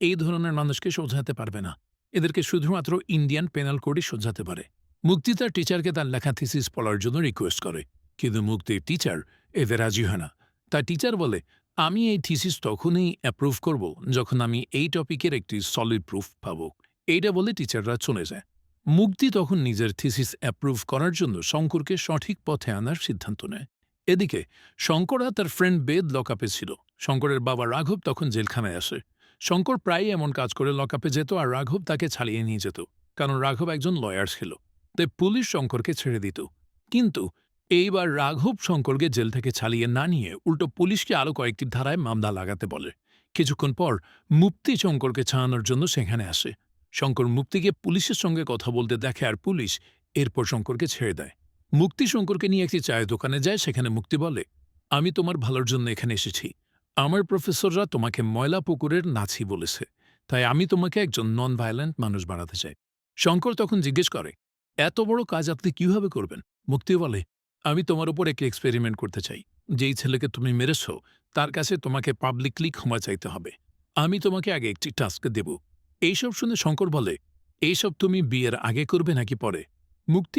এই ধরনের মানুষকে সোজাতে পারবে না। এদেরকে শুধুমাত্র ইন্ডিয়ান পেনাল কোডই সোজাতে পারে। মুক্তি তার টিচারকে তার লেখা থিসিস পড়ার জন্য রিকোয়েস্ট করে, কিন্তু মুক্তির টিচার এতে রাজি হয় না। তার টিচার বলে, আমি এই থিসিস তখনই অ্যাপ্রুভ করব যখন আমি এই টপিকের একটি সলিড প্রুফ পাব। এইটা বলে টিচাররা চলে যায়। মুক্তি তখন নিজের থিসিস অ্যাপ্রুভ করার জন্য শঙ্করকে সঠিক পথে আনার সিদ্ধান্ত নেয়। এদিকে শঙ্কর আর তার ফ্রেন্ড বেদ লকআপে ছিল। শঙ্করের বাবা রাঘব তখন জেলখানায় আসে। শঙ্কর প্রায়ই এমন কাজ করে লকআপে যেত, আর রাঘব তাকে ছাড়িয়ে নিয়ে যেত, কারণ রাঘব একজন লয়ার ছিল। তাই পুলিশ শঙ্করকে ছেড়ে দিত। কিন্তু এইবার রাঘব শঙ্করকে জেল থেকে ছাড়িয়ে না নিয়ে উল্টো পুলিশকে আরও কয়েকটি ধারায় মামলা লাগাতে বলে। কিছুক্ষণ পর মুক্তি শঙ্করকে ছাড়ানোর জন্য সেখানে আসে। শঙ্কর মুক্তিকে পুলিশের সঙ্গে কথা বলতে দেখে, আর পুলিশ এরপর শঙ্করকে ছেড়ে দেয়। মুক্তি শঙ্করকে নিয়ে একটি চায়ের দোকানে যায়। সেখানে মুক্তি বলে, আমি তোমার ভালোর জন্য এখানে এসেছি। আমার প্রফেসররা তোমাকে ময়লা পুকুরের নাছি বলেছে, তাই আমি তোমাকে একজন নন ভায়োলেন্ট মানুষ বানাতে চাই। শঙ্কর তখন জিজ্ঞেস করে, এত বড় কাজ আপনি কিভাবে করবেন? মুক্তি বলে, আমি তোমার উপর একটি এক্সপেরিমেন্ট করতে চাই। যেই ছেলেকে তুমি মেরেছ তার কাছে তোমাকে পাবলিকলি ক্ষমা চাইতে হবে। আমি তোমাকে আগে একটি টাস্ক দেব। এইসব শুনে শঙ্কর বলে, এইসব তুমি বিয়ের আগে করবে নাকি পরে? মুক্তি